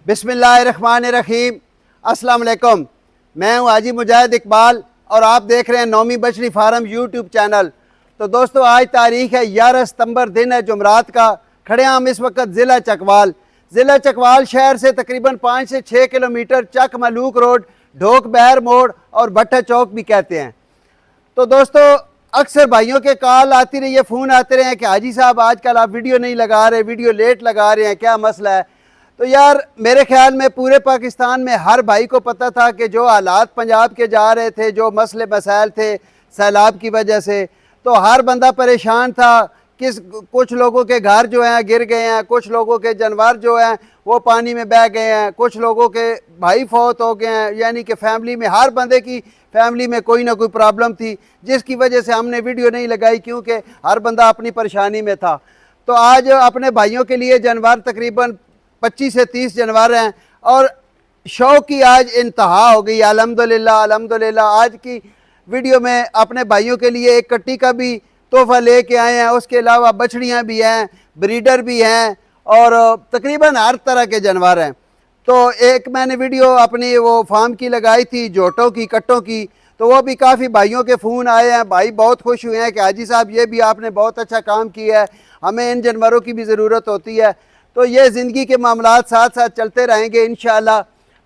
बिस्मिल्लाहिर्रहमानिर्रहीम। अस्सलाम वालेकुम। मैं हूँ हाजी मुजाहिद इकबाल और आप देख रहे हैं नौमी बछड़ी फार्म यूट्यूब चैनल। तो दोस्तों, आज तारीख है 11 सितंबर, दिन है जुमरात का। खड़े हम इस वक्त ज़िला चकवाल शहर से तकरीबन 5 से 6 किलोमीटर चक मलूक रोड, ढोक बहर मोड़ और भट्टा चौक भी कहते हैं। तो दोस्तों, अक्सर भाइयों के कॉल आती रही है, फ़ोन आते रहे हैं कि हाजी साहब आजकल आप वीडियो नहीं लगा रहे, वीडियो लेट लगा रहे हैं, क्या मसला है। तो यार, मेरे ख्याल में पूरे पाकिस्तान में हर भाई को पता था कि जो हालात पंजाब के जा रहे थे, जो मसले मसाइल थे सैलाब की वजह से, तो हर बंदा परेशान था। कुछ लोगों के घर जो हैं गिर गए हैं, कुछ लोगों के जानवर जो हैं वो पानी में बह गए हैं, कुछ लोगों के भाई फौत हो गए हैं। यानी कि फैमिली में हर बंदे की फैमिली में कोई ना कोई प्रॉब्लम थी, जिसकी वजह से हमने वीडियो नहीं लगाई, क्योंकि हर बंदा अपनी परेशानी में था। तो आज अपने भाइयों के लिए जानवर तकरीबन 25 से 30 जानवर हैं और शौक की आज इंतहा हो गई। अल्हम्दुलिल्लाह अल्हम्दुलिल्लाह। आज की वीडियो में अपने भाइयों के लिए एक कट्टी का भी तोहफा लेके आए हैं। उसके अलावा बछड़ियाँ भी हैं, ब्रीडर भी हैं और तकरीबन हर तरह के जानवर हैं। तो एक मैंने वीडियो अपनी वो फार्म की लगाई थी, जोटों की, कट्टों की, तो वो भी काफ़ी भाइयों के फ़ोन आए हैं। भाई बहुत खुश हुए हैं कि हाजी साहब ये भी आपने बहुत अच्छा काम किया है, हमें इन जानवरों की भी ज़रूरत होती है। तो ये ज़िंदगी के मामलात साथ साथ चलते रहेंगे इंशाअल्लाह।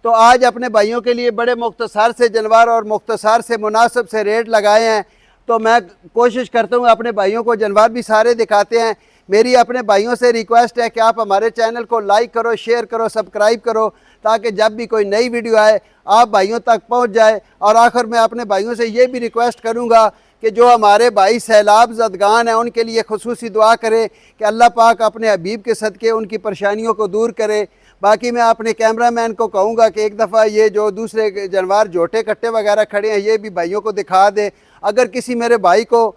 तो आज अपने भाइयों के लिए बड़े मुख्तसर से जानवर और मुख्तसर से मुनासिब से रेट लगाए हैं। तो मैं कोशिश करता हूँ अपने भाइयों को जानवर भी सारे दिखाते हैं। मेरी अपने भाइयों से रिक्वेस्ट है कि आप हमारे चैनल को लाइक करो, शेयर करो, सब्सक्राइब करो, ताकि जब भी कोई नई वीडियो आए आप भाइयों तक पहुँच जाए। और आखिर में अपने भाइयों से ये भी रिक्वेस्ट करूँगा कि जो हमारे भाई सैलाब ज़दगान हैं उनके लिए खुसूसी दुआ करें कि अल्लाह पाक अपने हबीब के सदक़े उनकी परेशानियों को दूर करे। बाकी मैं अपने कैमरामैन को कहूँगा कि एक दफ़ा ये जो दूसरे जानवर जोटे कट्टे वगैरह खड़े हैं ये भी भाइयों को दिखा दे। अगर किसी मेरे भाई को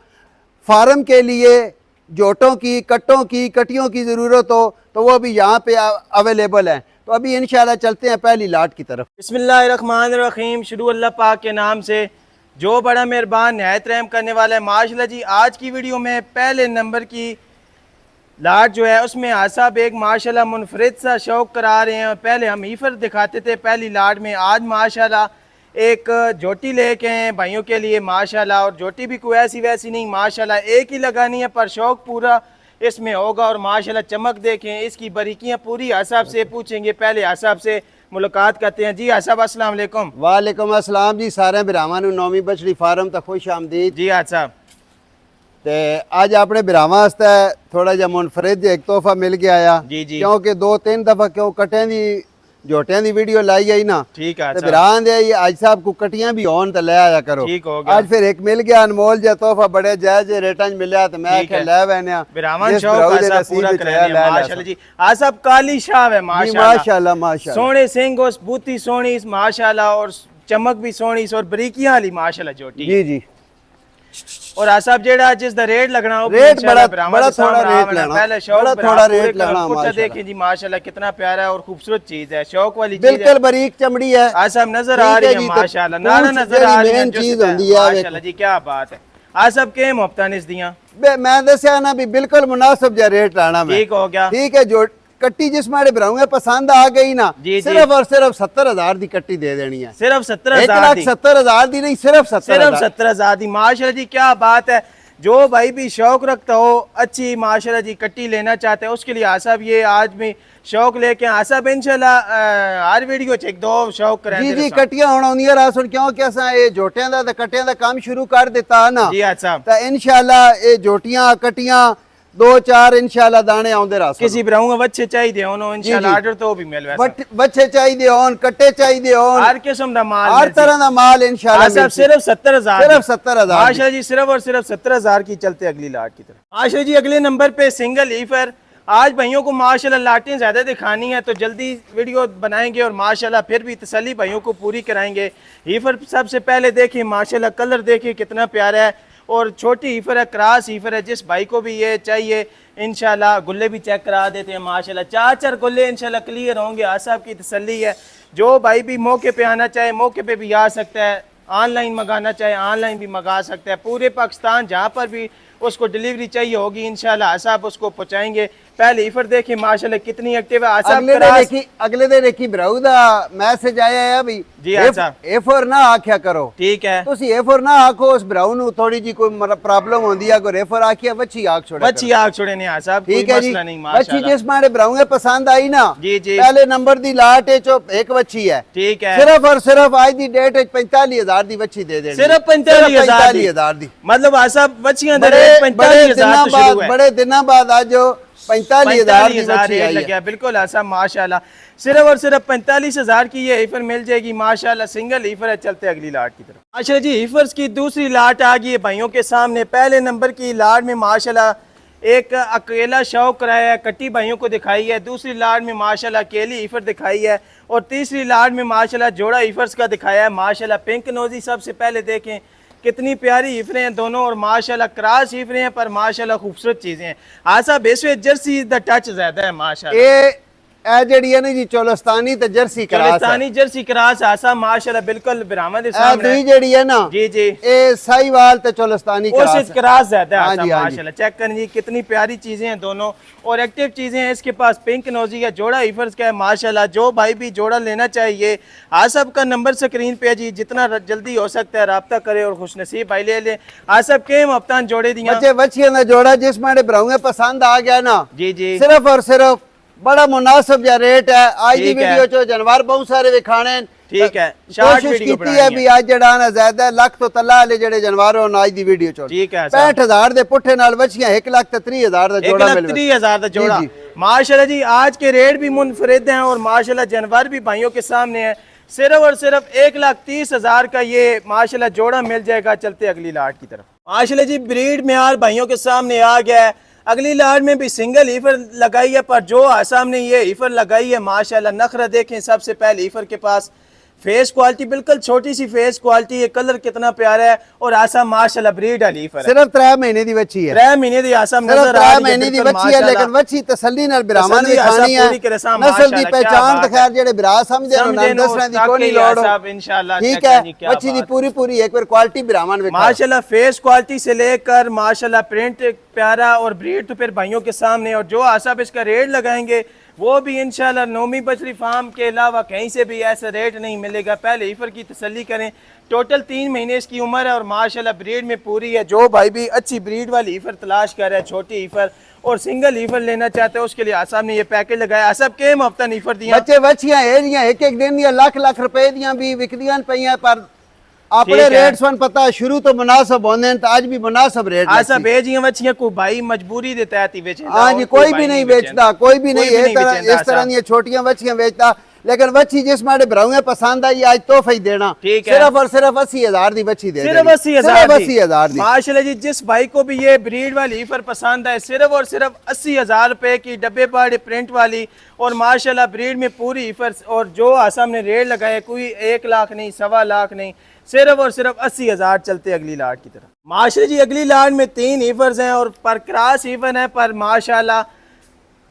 फार्म के लिए जोटों की, कट्टों की, कटियों की ज़रूरत हो तो वो भी यहाँ पे अवेलेबल है। तो अभी इंशाल्लाह चलते हैं पहली लाट की तरफ। बिस्मिल्लाहिर्रहमानिर्रहीम। शुरू अल्लाह पाक के नाम से जो बड़ा मेहरबान निहायत रहम करने वाला है। माशाल्लाह जी, आज की वीडियो में पहले नंबर की लाट जो है उसमें आसाब एक माशाल्लाह मुनफरिद सा शौक करा रहे हैं। पहले हम ईफर दिखाते थे पहली लाट में, आज माशाल्लाह एक जोटी लेके हैं भाइयों के लिए माशाल्लाह। और जोटी भी कोई ऐसी वैसी नहीं, माशाल्लाह एक ही लगानी है पर शौक पूरा इसमें होगा। और माशाल्लाह चमक देखें, इसकी बारीकियां पूरी आसाब से पूछेंगे। पहले आसाब से मुलाकात करते हैं। जी आसाब अस्सलाम वालेकुम। वालेकुम अस्सलाम जी। सारे बिरावां नूं नौवीं बछड़ी फार्म तक खुश आमदीद जी आसाब। ते अज अपने बिरावां वास्ते थोड़ा जिहा मुनफरिद एक तोहफा मिल गया आ। जी जी। क्योंकि 2-3 दफा क्यों कट्टियां दी जोटियां दी वीडियो लाई आई ना, ठीक है। बिरान दे आज साहब को कटियां भी होन तो ले आया करो। ठीक हो गया। आज फिर एक मिल गया अनमोल जिहा तोहफा, बड़े जायज रेटां च मिलया तो मैं आख्या ले वैने बिरावान शौक ऐसा पूरा कराने माशाल्लाह जी। आसाब काली शाह है माशाल्लाह माशाल्लाह माशाल्लाह। सोने सिंह और बूती सोनी माशाल्लाह और चमक भी सोनी और बरीकियां वाली माशाल्लाह जोटी। जी जी। और आसाब जेड़ा जिस दा रेट लगना हो रेट बड़ा थोड़ा रेट लेना, पहले शौक थोड़ा रेट लेना। कुत्ता देखें जी माशाल्लाह कितना प्यारा है और खूबसूरत चीज है, शौक वाली चीज है। बिल्कुल बारीक चमड़ी है आसाब नजर आ रही है माशाल्लाह, नाना नजर आ रही है माशाल्लाह जी। क्या बात है। आसाब के मोहब्बतानिस दियां मैं दसिया ना भी बिल्कुल मुनासिब जा रेट लाना। ठीक हो गया। ठीक है। जो कट्टी जिस माड़े बनाऊंगा पसंद आ गई ना, सिर्फ और सिर्फ 70,000 की कट्टी दे देनी है। सिर्फ 70,000 1,70,000 दी नहीं, सिर्फ 70,000 दी। माशाल्लाह जी क्या बात है। जो भाई भी शौक रखता हो अच्छी माशाल्लाह जी कट्टी लेना चाहते हैं उसके लिए आसाब ये आज भी शौक लेके आसाब इंशाल्लाह हर वीडियो च एक दो शौक करें। जी जी। कट्टियां होना होंदियां रासुन क्योंकि असां ये जोटियां दा ते कट्टियां दा काम शुरू कर दिता ना जी आसाब। तो इंशाल्लाह ये जोटियां कट्टियां 2-4 इंशाल्लाह दाने आउंदे रास। किसी ब्राउंगा बच्चे चाहिए होनो इंशाल्लाह ऑर्डर तो भी मिल वैसा बच्चे चाहिए होन, कट्टे चाहिए होन, हर किस्म दा माल, हर तरह दा माल इंशाल्लाह। आसाब सिर्फ 70,000, सिर्फ 70,000 माशाल्लाह जी। सिर्फ और सिर्फ 70,000 की चलते अगली लाट की तरफ। माशाल्लाह जी अगले नंबर पे सिंगल ईफर। आज भाइयों को माशाल्लाह लाटें ज्यादा दिखानी है तो जल्दी वीडियो बनाएंगे और माशाल्लाह फिर भी तसल्ली भाइयों को पूरी कराएंगे। ईफर सबसे पहले देखिए माशाल्लाह कलर देखिए कितना प्यारा है और छोटी ईफर है, क्रॉस ईफर है। जिस भाई को भी ये चाहिए इंशाल्लाह गुल्ले भी चेक करा देते हैं माशाल्लाह। 4 गुल्ले इंशाल्लाह क्लियर होंगे। आसाब की तसल्ली है। जो भाई भी मौके पे आना चाहे मौके पे भी आ सकता है, ऑनलाइन मंगाना चाहे ऑनलाइन भी मंगा सकता है। पूरे पाकिस्तान जहाँ पर भी उसको डिलीवरी चाहिए होगी इंशाल्लाह आसाब उसको पहुँचाएंगे। पहले ईफर देखें माशाल्लाह कितनी एक्टिव है। आसा अगले दिन देखी भराऊ दा मैसेज आया है अभी जी आसा ए4 ना आख्या करो। ठीक है तुसी ए4 ना आखो, उस भराऊ नु थोड़ी जी कोई प्रॉब्लम होंदी है, अगर ए4 आखिया वच्छी आख छोड़े, वच्छी आख छोड़े ने आसा कोई मसला नहीं माशाल्लाह। वच्छी जिस मारे भराऊ पसंद आई ना जी जी पहले नंबर दी लाट है चो एक वच्छी है। ठीक है, सिर्फ और सिर्फ आज दी डेट 45,000 दी वच्छी दे देनी, सिर्फ 45,000 दी। मतलब आसा वच्छियां दे 45,000 से शुरू है। बड़े दिनों बाद आज 45,000 बिल्कुल ऐसा माशाल्लाह। सिर्फ और सिर्फ 45,000 की ये हीफर मिल जाएगी माशाल्लाह। सिंगल हीफर है। चलते अगली लाट की तरफ। माशाल्लाह जी हीफर्स की दूसरी लाट आ गई है भाइयों के सामने। पहले नंबर की लाट में माशाल्लाह एक अकेला शौक कराया है, कट्टी भाइयों को दिखाई है। दूसरी लाट में माशाल्लाह अकेली हीफर दिखाई है और तीसरी लाट में माशाल्लाह जोड़ा हीफर्स का दिखाया है माशाल्लाह। पिंक नोजी सबसे पहले देखें कितनी प्यारी हीफरें हैं दोनों और माशाल्लाह क्रास हीफरें हैं पर माशाल्लाह खूबसूरत चीजें हैं। आसा बेसवे जर्सी दा टच ज्यादा है माशाल्लाह। ये जड़ी है ना जी चोलस्तानी ते Jersey cross, Cholistani Jersey cross आसा माशाल्लाह बिल्कुल बरामद है सामने। दुई जड़ी है ना जी जी ए साहिवाल ते चोलस्तानी क्रास, उससे क्रास ज्यादा है आसा माशाल्लाह। चेक करें जी कितनी प्यारी चीजें हैं दोनों और एक्टिव चीजें हैं। इसके पास पिंक नोजी है, जोड़ा हीफर्स का है माशाल्लाह। जो भाई भी जोड़ा लेना चाहिए आसब का नंबर स्क्रीन पे जी, जितना जल्दी हो सकता है राब्ता करे और खुशनसीब भाई ले ले। आसब के हफ्ता जोड़े दिया बच्चे बच्चियां दा जोड़ा जिस मारे भराऊंगे पसंद आ गया ना जी जी, सिर्फ और सिर्फ बड़ा मुनासिब जा रेट है। आज की वीडियो चो जानवर बहुत सारे दिखाने, ठीक है, कोशिश की है भी आज जड़ा ना ज्यादा लख तो तला वाले जड़े जानवर हो आज दी वीडियो चो, ठीक है। 65,000 दे पुठे नाल बच्चियां 1,30,000 दा जोड़ा मिल 1,30,000 दा जोड़ा माशाल्लाह जी। आज के रेट भी मुनफरिद हैं और माशाल्लाह जानवर भी भाइयों के सामने है। सिर्फ और सिर्फ 1,30,000 का ये माशाल्लाह जोड़ा मिल जाएगा। चलते अगली लाट की तरफ। माशाल्लाह जी ब्रीड में यार भाइयों के सामने आ गया है। अगली लाट में भी सिंगल हीफर लगाई है पर जो सामने ये हीफर लगाई है माशाल्लाह नखरा देखें। सबसे पहले हीफर के पास फेस क्वालिटी बिल्कुल छोटी सी फेस क्वालिटी है, कलर कितना प्यारा है और आसा माशाल्लाह ब्रीड वाली हीफर है। सिर्फ 3 महीने दी बच्ची है, 3 महीने दी आसा नजर आ रही है। 3 महीने दी बच्ची है लेकिन बच्ची तसल्ली नाल बिरामन दी खानी है। नस्ल दी पहचान तो खैर जेड़े बिरा समझदे हो ना दसना दी कोई नहीं लोड़ हो इंशाल्लाह। ठीक है, बच्ची दी पूरी एक बार क्वालिटी बिरामन में माशाल्लाह फेस क्वालिटी से लेकर माशाल्लाह प्रिंट प्यारा और ब्रीड तो फिर भाइयों के सामने। और जो आसाब इसका रेट लगाएंगे वो भी इंशाल्लाह नोमी बछड़ी फार्म के अलावा कहीं से भी ऐसा रेट नहीं मिलेगा। पहले हीफर की तसल्ली करें। टोटल 3 महीने इसकी उम्र है और माशाल्लाह ब्रीड में पूरी है। जो भाई भी अच्छी ब्रीड वाली हीफर तलाश कर रहा है, छोटी हीफर और सिंगल हीफर लेना चाहते हैं उसके लिए आसाम ने ये पैकेज लगाया। आसाब के हफ्ता हीफर दिया बच्चे बच्चियां एक दिन दियां लाख रुपए दियां भी विकदियां पईयां पर अपने रेट सन पता शुरू तो मुनासिब होंदे हैं, तो आज भी मुनासिब रेट ऐसा भेजियां बच्चियां को भाई मजबूरी दे तहत ही बेचे। हां जी, कोई भी नहीं बेचता, कोई भी नहीं इस तरह दी छोटियां बच्चियां बेचता। लेकिन बच्ची जिस मारे भराऊंगे पसंद आई आज तोहफा ही देना, सिर्फ और सिर्फ 80,000 दी बच्ची दे, सिर्फ 80,000 दी। माशाल्लाह जी जिस भाई को भी ये ब्रीड वाली हीफर पसंद है सिर्फ और सिर्फ 80,000 रुपए की डब्बे पाड़े प्रिंट वाली और माशाल्लाह ब्रीड में पूरी हीफर। और जो आसाम ने रेट लगाया कोई 1 लाख नहीं, 1.25 लाख नहीं, सिर्फ और सिर्फ 80,000। चलते अगली लाट की तरफ। माशाल्लाह जी अगली लाट में 3 हीफर्स हैं और पर क्रॉस हीफर है पर माशाल्लाह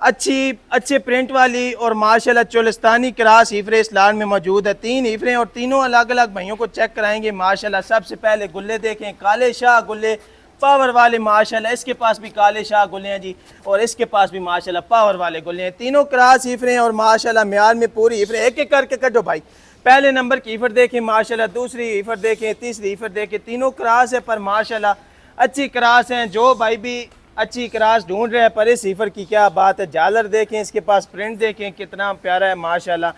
अच्छे प्रिंट वाली और माशाल्लाह चोलिस्तानी क्रास हीफरें इस लाट में मौजूद है। 3 हीफरें और तीनों अलग अलग भाइयों को चेक कराएंगे माशाल्लाह। सबसे पहले गुल्ले देखें, काले शाह गुल्ले पावर वाले माशाल्लाह। इसके पास भी काले शाह गुल्ले हैं जी और इसके पास भी माशाल्लाह पावर वाले गुल्ले हैं। तीनों क्रास हीफरें और माशाल्लाह म्यार में पूरी हीफरें। एक एक करके कटो भाई। पहले नंबर की हीफर देखें माशाल्लाह, दूसरी हीफर देखें, तीसरी हीफर देखें। तीनों क्रास है पर माशाल्लाह अच्छी क्रास हैं। जो भाई भी अच्छी क्रास ढूंढ रहे हैं पर इस हीफर की क्या बात है। जालर देखें, इसके पास प्रिंट देखें कितना प्यारा है माशाल्लाह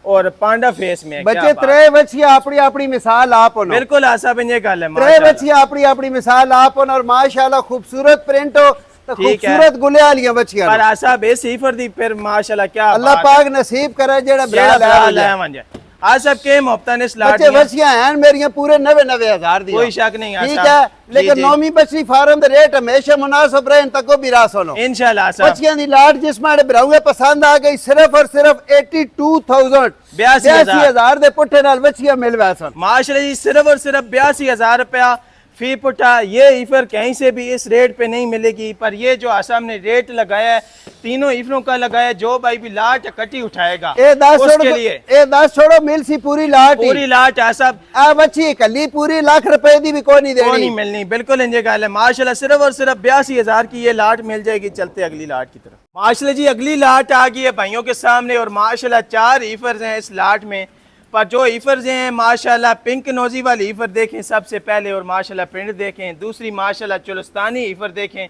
और पांडा फेस में। बच्चे 3 बच्चियां अपनी मिसाल आप हो। बिल्कुल आसा बन ये गल है। 3 बच्चियां अपनी मिसाल आप हो और माशाल्लाह खूबसूरत प्रिंट हो तो खूबसूरत गुले वाली बच्चियां पर आसा बेस हीफर दी फिर माशाल्लाह क्या अल्लाह पाक नसीब करे जेड़ा ब्राल आज सब के मोहब्बत इस लाट बच्चे बच्चियां हैं मेरी पूरे 90,000 दी, कोई शक नहीं। ठीक है, लेकिन नौमी बछड़ी फार्म दे रेट हमेशा मुनासिब रहे तको भी रास हो इंशाल्लाह। बच्चियां दी लाट जिस मारे भराऊंगे पसंद आ गई सिर्फ और सिर्फ 82,000 82,000 दे पुट्ठे नाल बच्चियां मिल वैसन माशाल्लाह जी। सिर्फ और सिर्फ 82,000 रुपया फी पुट्ठा। ये ईफर कहीं से भी इस रेट पे नहीं मिलेगी, पर ये जो आसाम ने रेट लगाया है तीनों ईफरों का लगाया है, जो भाई भी लाट कटी उठाएगा उसके लिए। ए 10 छोड़ो मिल सी पूरी लाट पूरी लाट आसाम आ बच्ची कली पूरी लाख रुपए दी भी कोई नहीं को नहीं देनी। मिलनी, बिल्कुल इंजे गल है। माशाल्लाह सिर्फ और सिर्फ 82,000 की ये लाट मिल जाएगी। चलते अगली लाट की तरफ। माशाल्लाह जी अगली लाट आ गई है भाइयों के सामने, और माशाल्लाह 4 ईफर्स हैं इस लाट में। पर जो ईफर्स हैं माशाल्लाह पिंक नोजी वाली ईफर देखें सबसे पहले, और माशाल्लाह प्रिंट देखें। दूसरी माशाल्लाह चुलस्तानी ईफर देखें,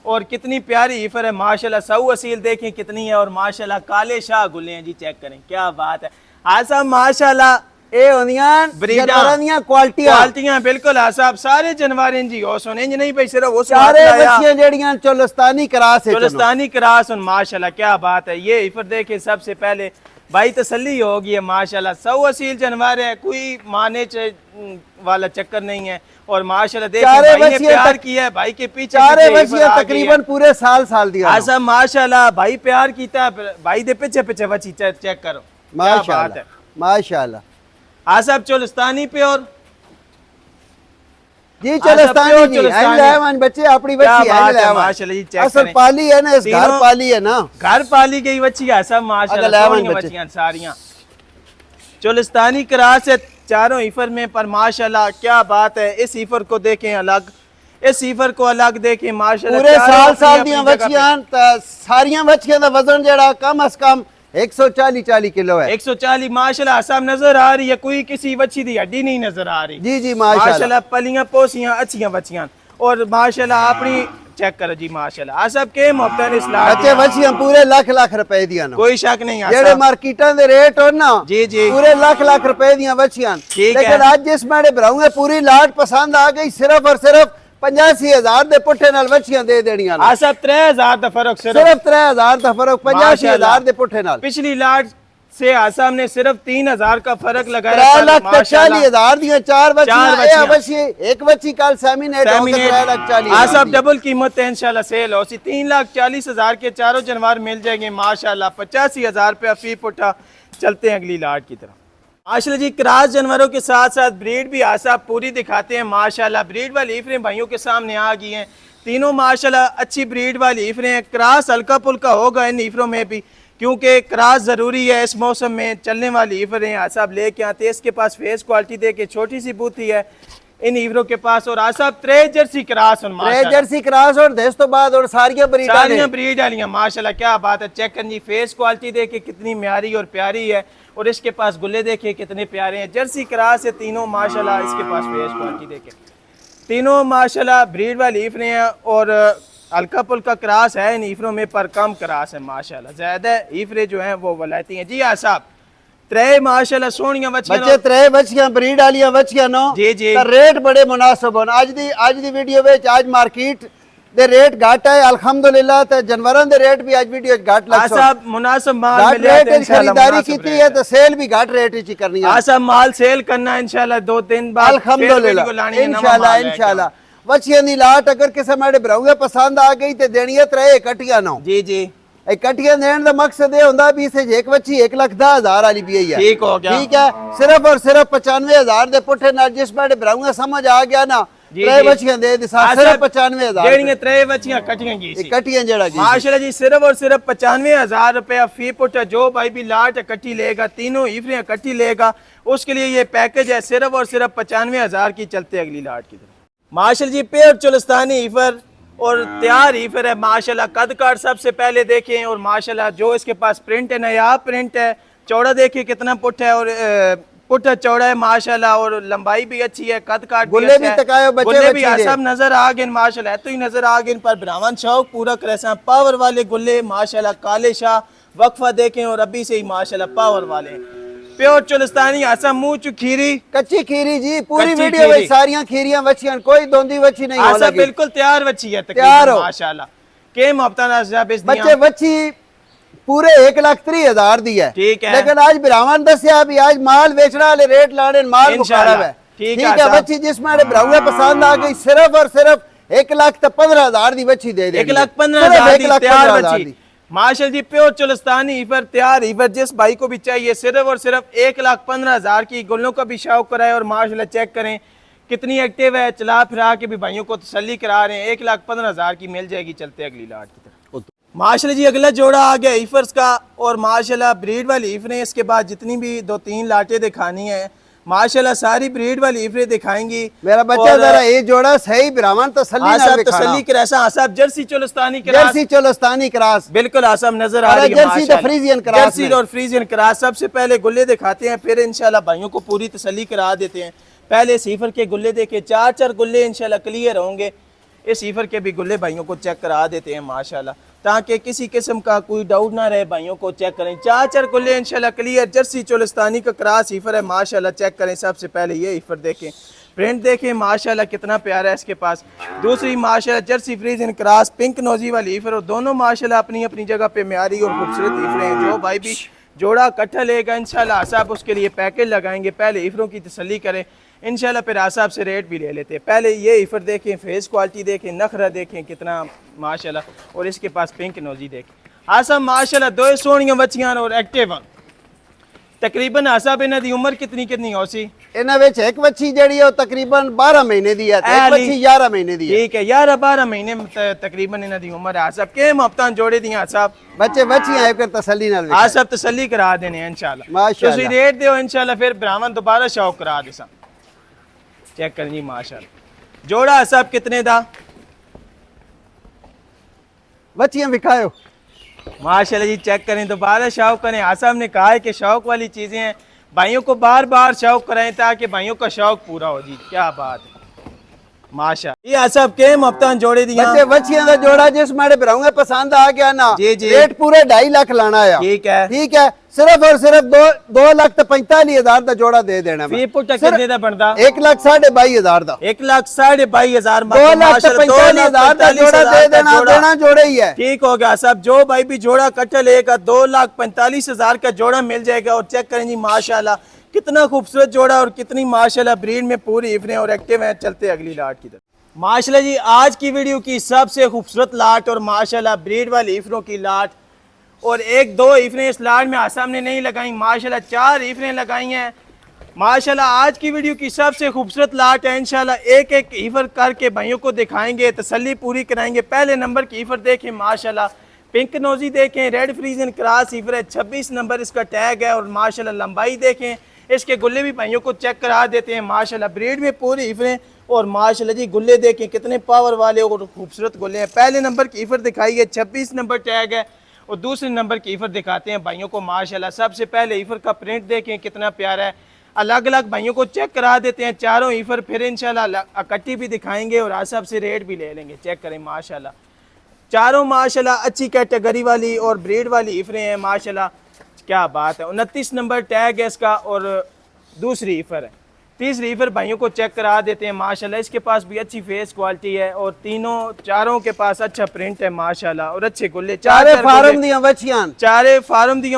और कितनी प्यारी ईफर है माशाल्लाह। सऊ असील देखें कितनी है, और माशाल्लाह काले शाह गुल्ले हैं जी, चेक करें क्या बात है। आसाम माशाल्लाह ए ओनियन जानवरां दी क्वालिटियां बिल्कुल आसाब सारे जानवर जी हो सुने इंज नहीं भाई सिर्फ उस सारे बच्चियां जेड़ियां चुलस्तानी क्रास है। चुलस्तानी क्रास और माशाल्लाह क्या बात है। ये ईफर देखे सबसे पहले भाई तसल्ली होगी है माशाल्लाह। सौ असील जानवर है, कोई माने वाला चक्कर नहीं है। और माशाल्लाह देखिए भाई ने प्यार किया है, भाई के पीछे सारे बच्चियां तकरीबन पूरे साल दिया आसाम माशाल्लाह। भाई प्यार कीता भाई दे पीछे पीछे बच्ची चेक करो माशाल्लाह माशाल्लाह। आसाब चुलस्तानी प्योर जी चुलस्तानी जी लेवन बच्चे अपनी बच्ची है लेवन माशाल्लाह जी चेक असल पाली है ना, इस घर पाली है ना, घर पाली गई बच्ची है सब माशाल्लाह। बच्चियां सारियां चुलस्तानी क्रास है चारों ईफर में, पर माशाल्लाह क्या बात है। इस ईफर को देखें अलग, इस ईफर को अलग देखें माशाल्लाह। पूरे साल दी बच्चियां सारियां बच्चियां दा वजन जेड़ा कम अज कम 140 किलो है। 140 माशाल्लाह आसाम नजर आ रही है, कोई किसी बच्ची दी हड्डी नहीं नजर आ रही। जी माशाल्लाह पलियां पोसियां अच्छियां बच्चियां, और माशाल्लाह अपनी चेक करो जी माशाल्लाह। आसाम के मोहब्बत इस लाट बच्चे बच्चियां पूरे लाख रुपए दियां, कोई शक नहीं। जेड़े मार्केटां दे रेट हो ना जी जी पूरे लाख रुपए दियां बच्चियां। लेकिन आज जिस मेरे भराऊंगे पूरी लाट पसंद आ गई, सिर्फ और सिर्फ 85,000 दे पुट्ठे नाल बच्चियां दे देनियां। आसाम 3,000 दा फर्क, सिर्फ 3,000 दा फर्क 85,000 दे पुट्ठे नाल। पिछली लाट से आसाम ने सिर्फ 3,000 का फर्क लगाया। 3,40,000 दियां 4 बच्चियां, एक बच्ची कल सेमिनेट हो गई 3,40,000। आसाम डबल कीमत है इंशाल्लाह सेल हो सी 3,40,000 के चारों जानवर मिल जाएंगे माशाल्लाह। 85,000 रुपया फी पुट्ठा। चलते हैं अगली लाट की तरफ। माशाल्लाह जी क्रास जानवरों के साथ साथ ब्रीड भी आसाब पूरी दिखाते हैं माशाल्लाह। ब्रीड वाली ईफरें भाइयों के सामने आ गई हैं तीनों माशाल्लाह। अच्छी ब्रीड वाली ईफरें हैं। क्रास हल्का पुल्का होगा इन ईफरों में भी, क्योंकि क्रास ज़रूरी है इस मौसम में। चलने वाली ईफरें आसाब लेके आते हैं। इसके पास फेस क्वालिटी दे के छोटी सी बूथी है इन ईफरों के पास, और आसाब 3 जर्सी क्रास और देश तो बाद और सारियां ब्रीड वालियां माशाल्लाह क्या बात है। चेक कर जी फेस क्वालिटी देखे कितनी म्यारी और प्यारी है, और इसके पास गुल्ले देखे कितने प्यारे हैं। जर्सी क्रास है तीनों माशाल्लाह। इसके पास फेस क्वालिटी देखे तीनों माशाल्लाह ब्रीड वाली ईफरें हैं, और हल्का पुल्का क्रास है इन ईफरों में, पर कम क्रास है माशाल्लाह। ज्यादा ईफरें जो हैं वो वलायती हैं जी। आसाब 3 माशाल्लाह सोहणियां बच्चियां 3 बच्चियां ब्रीड वालियां बच्चियां नो जी जी रेट बड़े मुनासिब होन। आज दी वीडियो विच आज मार्केट दे रेट घट है अल्हम्दुलिल्लाह, ते जानवरां दे रेट भी आज वीडियो घट लग आसाब मुनासिब माल मिले रेट खरीदारी कीती है तो सेल भी घट रेट विच करनी है। आसाब माल सेल करना इंशाल्लाह 2-3 बार अल्हम्दुलिल्लाह इंशाल्लाह। बच्चियां दी लाट अगर किसी मेरे भराऊंगे पसंद आ गई तो देनी है 3 इकट्ठियां नो जी जी। इकट्ठियां देने का मकसद ये होंदा भी इसे एक बच्ची 1,10,000 वाली भी है। ठीक हो गया, ठीक है। सिर्फ और सिर्फ 95,000 दे पुट्ठे नाल जिस मेरे भराऊंगे समझ आ गया ना, 3 बच्चियां दे दी सिर्फ 95,000 जेड़ियां 3 बच्चियां कटियां की इकट्ठियां जेड़ा जी माशाल्लाह जी सिर्फ और सिर्फ 95,000 रुपया फी पुट। जो भाई भी लाट इकट्ठी लेगा तीनों ईफरें इकट्ठी लेगा उसके लिए ये पैकेज है सिर्फ और सिर्फ 95,000 की। चलते अगली लाट की तरफ। माशाल्लाह जी प्योर चुलस्तानी ईफर और तैयार ईफर है माशाल्लाह। कद काट सबसे पहले देखें, और माशाल्लाह जो इसके पास प्रिंट है नया प्रिंट है। चौड़ा देखिए कितना पुट है, और पुट चौड़ा है माशाल्लाह, और लंबाई भी अच्छी है। कद काट गुल्ले भी तकायो बच्चे गुल्ले भी सब नजर आ गए माशाल्लाह। तो ही नजर आ गए पर ब्राह्मण शौक पूरा करे पावर वाले गुल्ले माशाल्लाह। काले शाह वक्फा देखें, और अभी से ही माशाल्लाह पावर वाले प्योर चुलस्तानी आसा मुंह चु खीरी कच्ची खीरी जी। पूरी वीडियो में सारियां खीरियां बच्चियां, कोई दोंदी बच्ची नहीं आसा बिल्कुल तैयार बच्ची है तैयार हो माशाल्लाह। के मोहब्बत बच्चे बच्ची पूरे 1,30,000 दी है। ठीक है। लेकिन आज ब्राह्मण दसिया भी आज माल बेचना वाले रेट लाने माल मुकारब है। ठीक है। बच्ची जिसमें ब्राह्मण पसंद आ गई सिर्फ और सिर्फ 1,15,000 दी बच्ची दे दे। 1,15,000 दी माशाल्लाह जी प्योर चुलस्तानी ईफर तैयार ईफर जिस भाई को भी चाहिए सिर्फ और सिर्फ 1,15,000 की। गुल्लों का भी शौक कराए, और माशाल्लाह चेक करें कितनी एक्टिव है, चला फिरा के भी भाइयों को तसल्ली करा रहे हैं। 1,15,000 की मिल जाएगी। चलते अगली लाट की तरफ। माशाल्लाह जी अगला जोड़ा आ गया ईफर्स का, और माशाल्लाह ब्रीड वाली ईफरें। इसके बाद जितनी भी 2-3 लाटें दिखानी है माशाल्लाह सारी ब्रीड वाली ईफरें दिखाएंगी। मेरा बच्चा जरा ये जोड़ा सही ब्राह्मण तसल्ली करे आसाब Jersey Cholistani cross, Jersey Cholistani cross बिल्कुल आसाब नजर आ रही है। जर्सी और फ्रीजियन क्रॉस, जर्सी और फ्रीजियन क्रॉस। सबसे पहले गुल्ले दिखाते हैं, फिर इंशाल्लाह भाइयों को पूरी तसल्ली करा देते हैं। पहले सीफर के गुल्ले देखे, 4 गुल्ले इंशाल्लाह क्लियर होंगे। इस सीफर के भी गुल्ले भाइयों को चेक करा देते हैं माशाल्लाह, ताकि किसी किस्म का कोई डाउट ना रहे। भाइयों को चेक करें, 4 गुल्ले इंशाल्लाह क्लियर। जर्सी चोलस्तानी का क्रॉस ईफर है माशाल्लाह। चेक करें, सबसे पहले ये ईफर देखें, प्रिंट देखें माशाल्लाह कितना प्यारा है इसके पास। दूसरी माशाल्लाह Jersey Friesian cross pink nosy वाली ईफर, और दोनों माशाल्लाह अपनी अपनी जगह पे म्यारी और खूबसूरत ईफरें हैं। जो भाई भी जोड़ा इकट्ठा लेगा इंशाल्लाह आसाब उसके लिए पैकेज लगाएंगे। पहले ईफरों की तसल्ली करें इंशाल्लाह, फिर आसाब से रेट भी ले लेते हैं। पहले ये ईफर देखें, फेस क्वालिटी देखें, नखरा देखें कितना माशाल्लाह, और इसके पास पिंक नोजी देखें। आसाब माशाल्लाह 2 सोहणियां बच्चियां और एक्टिव। तकरीबन आसाब इन्हां दी उम्र कितनी हो सी? इन्हां विच एक बच्ची जेहड़ी है वो तकरीबन 12 महीने दी है, एक बच्ची 11 महीने दी है। ठीक है, 11-12 महीने तकरीबन इन्हां दी उम्र है। आसाब के हफ्ता जोड़े दियां आसाब बच्चे बच्चियां है कर तसल्ली नाल आसाब तसल्ली करा देने इंशाल्लाह। माशाल्लाह तुसीं रेट दिओ इंशाल्लाह, फिर ब्राह्मण दोबारा शौक करा देसा। चेक करें जी माशाल्लाह जोड़ा आसाब कितने दा? बच्चियां दिखाओ माशाल्लाह जी। चेक करें, दोबारा शौक करें। आसाब ने कहा है कि शौक वाली चीजें हैं, भाइयों को बार बार शौक कराएं ताकि भाइयों का शौक पूरा हो। जी क्या बात है माशाल्लाह। ये आसाब के हफ्ता जोड़े दिया बच्चे बच्चियां दा जोड़ा जिस माड़े भराऊंगा पसंद आ गया ना, जी जी, रेट पूरे 2.5 लाख लाना है। ठीक है, सिर्फ और सिर्फ 2,45,000 का जोड़ा दे देना। फी पुट कितने दा बनदा? 1,22,000 का। 1,22,000 2,45,000 का जोड़ा दे देना, देना जोड़े ही है। ठीक हो गया साहब। जो भाई भी जोड़ा इकट्ठा लेगा 2,45,000 का जोड़ा मिल जाएगा। और चेक करें जी माशाल्लाह कितना खूबसूरत जोड़ा, और कितनी माशाल्लाह ब्रीड में पूरी इफरें और एक्टिव हैं। चलते अगली लाट की तरफ। माशाल्लाह जी आज की वीडियो की सबसे खूबसूरत लाट, और माशाल्लाह ब्रीड वाली इफरों की लाट, और 1-2 इफरें इस लाट में आसाम ने नहीं लगाई माशाल्लाह, 4 इफरें लगाई हैं माशाल्लाह। आज की वीडियो की सबसे खूबसूरत लाट है। इंशाल्लाह एक एक ईफर करके भाइयों को दिखाएंगे, तसल्ली पूरी कराएंगे। पहले नंबर की ईफर देखें माशाल्लाह, पिंक नोजी देखें, रेड फ्रीजन क्रॉस ईफर है, 26 नंबर इसका टैग है। और माशाल्लाह लंबाई देखें, इसके गुल्ले भी भाइयों को चेक करा देते हैं माशाल्लाह। ब्रीड में पूरी ईफरें, और माशाल्लाह जी गुल्ले देखें कितने पावर वाले और खूबसूरत गुल्ले हैं। पहले नंबर की ईफर दिखाई है, 26 नंबर टैग है। और दूसरे नंबर की ईफर दिखाते हैं भाइयों को माशाल्लाह। सबसे पहले ईफर का प्रिंट देखें कितना प्यारा है, अलग अलग भाइयों को चेक करा देते हैं चारों ईफर, फिर इंशाल्लाह इकट्ठी भी दिखाएंगे और आसाब से रेट भी ले लेंगे। चेक करें माशाल्लाह, चारों माशाल्लाह अच्छी कैटेगरी वाली और ब्रीड वाली ईफरें हैं माशाल्लाह। क्या बात है। 29 नंबर टैग है इसका, और दूसरी ईफर है। तीसरी ईफर भाइयों को चेक करा देते हैं माशाल्लाह। इसके पास भी अच्छी फेस क्वालिटी है, और चारों के पास अच्छा प्रिंट है माशाल्लाह, और अच्छे गुल्ले। चारे फार्म दियां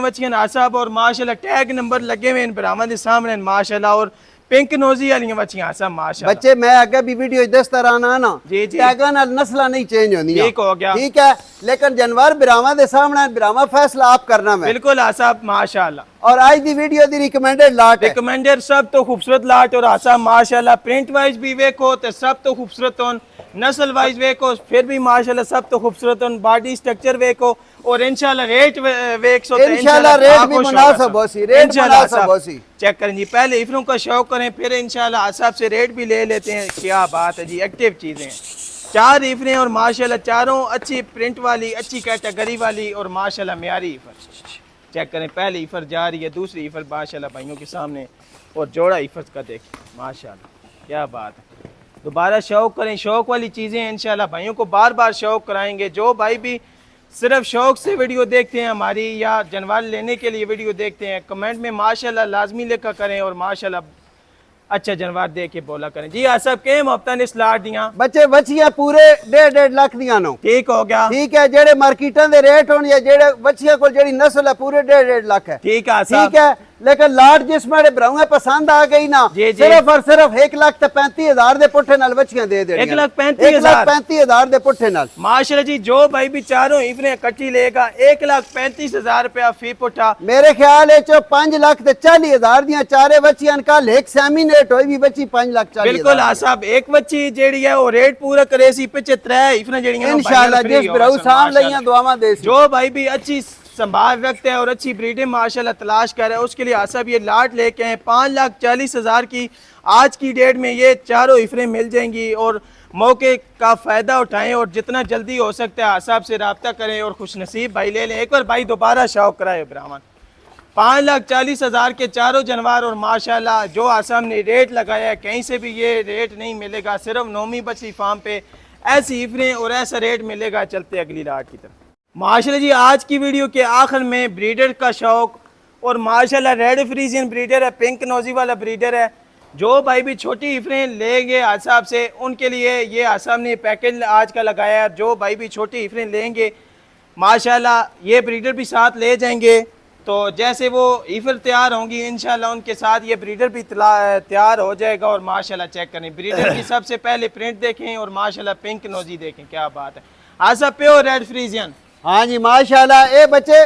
बच्चियां आसाब, और माशाल्लाह टैग नंबर लगे हुए इन ब्राह्मण के सामने माशाल्लाह। और पिंक नोजी वाली बच्चियां आसाब माशाल्लाह। बच्चे मैं आगे भी वीडियो दसता रहना ना, जी जी, टैगां नाल नस्लां नहीं चेंज होंदियां। ठीक हो गया, ठीक है, लेकिन जानवर ब्राह्मण के सामने ब्राह्मण फैसला आप करना है। बिल्कुल आसाब माशाल्लाह। और आज दी वीडियो दी रिकमेंडेड लाट है, रिकमेंडेड सब तो खूबसूरत लाट, और आसाब माशाल्लाह प्रिंट वाइज भी वेखो तो सब तो खूबसूरत होन, नस्ल वाइज वेखो फिर भी माशाल्लाह सब तो खूबसूरत होन, बॉडी स्ट्रक्चर वेखो, और इंशाल्लाह रेट वेखो तो इंशाल्लाह रेट भी मुनासिब होसी, रेट मुनासिब होसी। चेक करें जी, पहले इफरों का शौक करें, फिर इंशाल्लाह आसाब से रेट भी ले लेते हैं। क्या बात है जी, एक्टिव चीजें हैं। 4 इफरें और माशाल्लाह चारों अच्छी प्रिंट वाली, अच्छी कैटेगरी वाली, और माशाल्लाह म्यारी इफर। चेक करें, पहली इफर जा रही है, दूसरी इफर माशाल्लाह भाइयों के सामने, और जोड़ा इफर का देखिए माशाल्लाह। क्या बात है। दोबारा शौक करें, शौक वाली चीज़ें इंशाल्लाह भाइयों को बार बार शौक कराएंगे। जो भाई भी सिर्फ शौक से वीडियो देखते हैं हमारी, या जानवर लेने के लिए वीडियो देखते हैं, कमेंट में माशाल्लाह लाजमी लिखा करें, और माशाल्लाह अच्छा जानवर दे के बोला करें। जी आसब के हफ्ता ने स्लाट दियां बच्चे बच्चियां पूरे 1.5 लाख दियां नो। ठीक हो गया। ठीक है, जेड़े मार्केटां दे रेट होन या जेड़े बच्चियां को जेड़ी नस्ल है पूरे 1.5 लाख है। ठीक है, ठीक है। लेकिन लाट जिस मेरे भराऊंगा पसंद आ गई ना, जी, जी। सिर्फ और सिर्फ 1,35,000 दे पुट्ठे नाल बच्चियां दे देनी 1,35,000 1,35,000 दे पुट्ठे नाल। माशाल्लाह जी, जो भाई भी चारों इफरे इकट्ठी लेगा 1,35,000 रुपया फी पुट्ठा। मेरे ख्याल है 5,40,000 दियां चारे बच्चियां कल एक सेमिनेट होई भी बच्ची 5,40,000। बिल्कुल आ साहब, एक बच्ची जेड़ी है वो रेट पूरा करे सी, पिछे 3 इफरे जेड़ियां इंशाल्लाह जिस भराऊ साम लईयां दुआवां दे सी। जो भाई भी अच्छी संभाल रखते हैं और अच्छी ब्रीडें माशाल्लाह तलाश कर रहे हैं, उसके लिए आसाब ये लाट लेके हैं 5,40,000 की। आज की डेट में ये चारों इफरें मिल जाएंगी और मौके का फ़ायदा उठाएं और जितना जल्दी हो सकता है आसाब से रब्ता करें और खुश नसीब भाई ले लें। एक बार भाई दोबारा शौक कराए ब्राह्मण। 5,40,000 के चारों जानवर और माशाल्लाह जो आसाम ने रेट लगाया है, कहीं से भी ये रेट नहीं मिलेगा, सिर्फ नौमी बछड़ी फार्म पे ऐसी इफरें और ऐसा रेट मिलेगा। चलते अगली लाट की तरफ। माशाल्लाह जी, आज की वीडियो के आखिर में ब्रीडर का शौक और माशाल्लाह रेड फ्रीजियन ब्रीडर है, पिंक नोजी वाला ब्रीडर है। जो भाई भी छोटी इफरें लेंगे आसाब से, उनके लिए ये आसाम ने पैकेज आज का लगाया है। जो भाई भी छोटी इफरें लेंगे माशाल्लाह ये ब्रीडर भी साथ ले जाएंगे, तो जैसे वो इफर तैयार होंगी इंशाल्लाह उनके साथ ये ब्रीडर भी तैयार हो जाएगा। और माशाल्लाह चेक करें ब्रीडर की सबसे पहले प्रिंट देखें और माशाल्लाह पिंक नोजी देखें, क्या बात है। आसा प्योर रेड फ्रीजियन। हाँ जी माशाल्लाह, ए बच्चे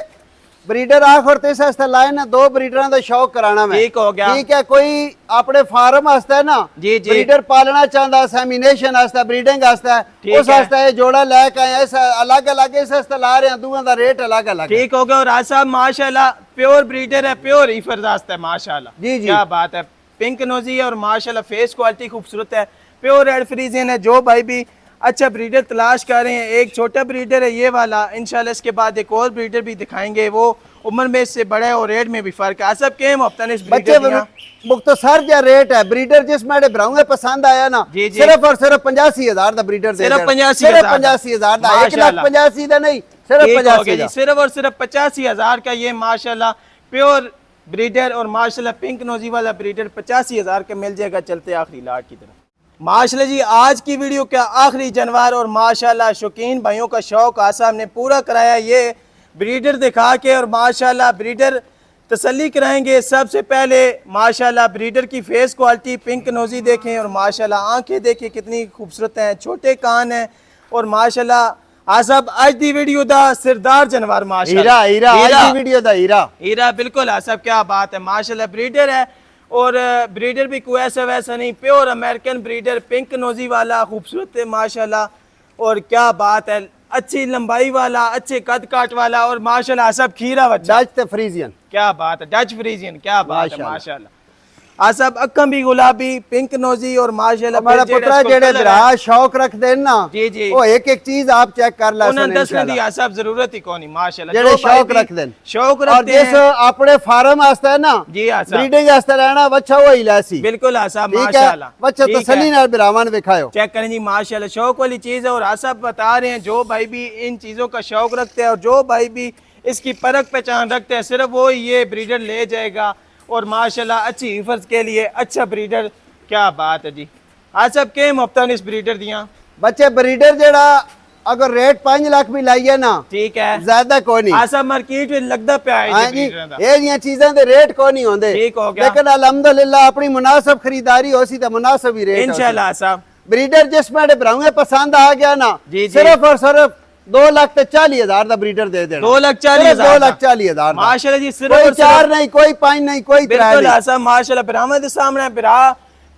ब्रीडर आखिर ते सस्ता लाए ना, 2 ब्रीडरां दा शौक कराना मैं। ठीक हो गया। ठीक है, कोई अपने फार्म वास्ते ना जी, जी। ब्रीडर पालना चाहता, सेमिनेशन वास्ते, ब्रीडिंग वास्ते, ठीक उस है। वास्ते ये जोड़ा लेके आए, ऐसा अलग अलग इस वास्ते ला रहे हैं, दोवां दा रेट अलग अलग है। ठीक हो गया। और आज साहब माशाल्लाह प्योर ब्रीडर है, प्योर इफरदास्त है माशाल्लाह। जी, जी। क्या बात है। पिंक नोजी है और माशाल्लाह फेस क्वालिटी खूबसूरत है, प्योर रेड फ्रीजियन है। जो भाई भी अच्छा ब्रीडर तलाश कर रहे हैं, एक छोटा ब्रीडर है ये वाला, इंशाल्लाह इसके बाद एक और ब्रीडर भी दिखाएंगे, वो उम्र में इससे बड़ा है और रेट में भी फर्क है। सब के इस बच्चे ब्रीडर मुख्तसर जो रेट है ब्रीडर जिस मेरे भराऊंगे पसंद आया ना, जी, जी। सिर्फ और सिर्फ 85,000 दा ब्रीडर दे सिर्फ देना। 85,000 सिर्फ 85,000 दा, माशाल्लाह। 1,85,000 दा नहीं, सिर्फ 85,000। सिर्फ और सिर्फ 85,000 का ये माशाल्लाह प्योर ब्रीडर और माशाल्लाह पिंक नोजी वाला ब्रीडर 85,000 का मिल जाएगा। चलते आखिरी लाट की तरफ। माशाल्लाह जी, आज की वीडियो का आखिरी जानवर और माशाल्लाह शौकीन भाइयों का शौक आसाम ने पूरा कराया, ये ब्रीडर दिखा के और माशाल्लाह ब्रीडर तसल्ली कराएंगे। सबसे पहले माशाल्लाह ब्रीडर की फेस क्वालिटी पिंक नोजी देखें और माशाल्लाह आंखें देखें कितनी खूबसूरत हैं, छोटे कान हैं और माशाल्लाह आसाब आज दी वीडियो दा सिरदार जानवर माशाल्लाह हीरा आज की वीडियो दा हीरा बिल्कुल आसाब, क्या बात है। माशाल्लाह ब्रीडर है और ब्रीडर भी कोई ऐसा वैसा नहीं, pure American breeder, pink nosy वाला, खूबसूरत है माशाल्लाह। और क्या बात है, अच्छी लंबाई वाला, अच्छे कद काट वाला और माशाल्लाह सब खीरा बच्चा। डच ते फ्रीजियन, क्या बात है, डच फ्रीजियन, क्या बात है माशाल्लाह। आसब अक्खम भी गुलाबी, पिंक नोजी और माशाल्लाह हमारा पुत्रा जेड़े दरा शौक रख देन ना, जी, जी। वो एक एक चीज आप चेक कर ला उन्हें दसने दी आसब जरूरत ही कोनी माशाल्लाह। जेड़े शौक रख देन, शौक और रखते जिस हैं अपने फार्म वास्ते है ना, जी आसब, ब्रीडिंग वास्ते रहना बच्चा वो ही लासी। बिल्कुल आसब ठीक है, माशाल्लाह। बच्चा ठीक है। तसल्ली नाल बिरावन दिखाओ, चेक करें जी माशाल्लाह, शौक वाली चीज़ है। और आसब बता रहे हैं जो भाई भी इन चीज़ों का शौक रखते हैं और जो भाई भी इसकी परख पहचान रखते हैं, सिर्फ वो ये ब्रीडर ले जाएगा। और माशाल्लाह अच्छी हिफज के लिए अच्छा ब्रीडर, क्या बात है जी। आसब के मुफ्तन इस ब्रीडर दिया बच्चे ब्रीडर जेड़ा अगर रेट 5 लाख भी लाइए ना, ठीक है, ज्यादा कोई नहीं। आसब मार्केट में लगदा पे आए हाँ जी जी, ब्रीडर दा। ये जियां चीजें दे रेट कोई नहीं होंदे, ठीक हो गया। लेकिन अल्हम्दुलिल्लाह अपनी मुनासिब खरीदारी होसी तो मुनासिब ही रेट होसी। इंशाल्लाह आसब ब्रीडर जिस मेरे भराऊंगे पसंद आ गया ना, जी, जी। सिर्फ और सिर्फ 2,40,000 का ब्रीडर दे देना। 2,40,000 2,40,000 माशाल्लाह जी। सिर्फ कोई और सिर्फ 4 नहीं, कोई 5 नहीं, कोई 3 बिल्कुल नहीं। ऐसा माशाल्लाह बरामद सामने बिरा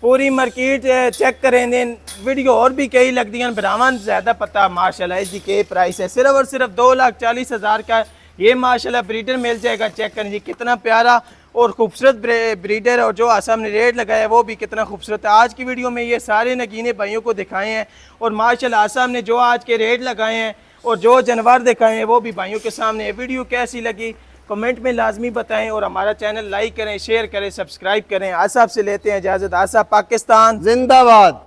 पूरी मार्केट चेक करें दिन वीडियो और भी कई लगती हैं, बरामद ज्यादा पता माशाल्लाह इसकी के प्राइस है। सिर्फ और सिर्फ 2,40,000 का ये माशाल्लाह ब्रीडर मिल जाएगा। चेक करें जी कितना प्यारा और खूबसूरत ब्रीडर है और जो आसाम ने रेट लगाया है वो भी कितना खूबसूरत है। आज की वीडियो में ये सारे नगीने भाइयों को दिखाए हैं और माशाल्लाह आसाम ने जो आज के रेट लगाए हैं और जो जानवर दिखाए हैं वो भी भाइयों के सामने। वीडियो कैसी लगी कमेंट में लाजमी बताएं और हमारा चैनल लाइक करें, शेयर करें, सब्सक्राइब करें। आसाब से लेते हैं इजाज़त। आसाब पाकिस्तान जिंदाबाद।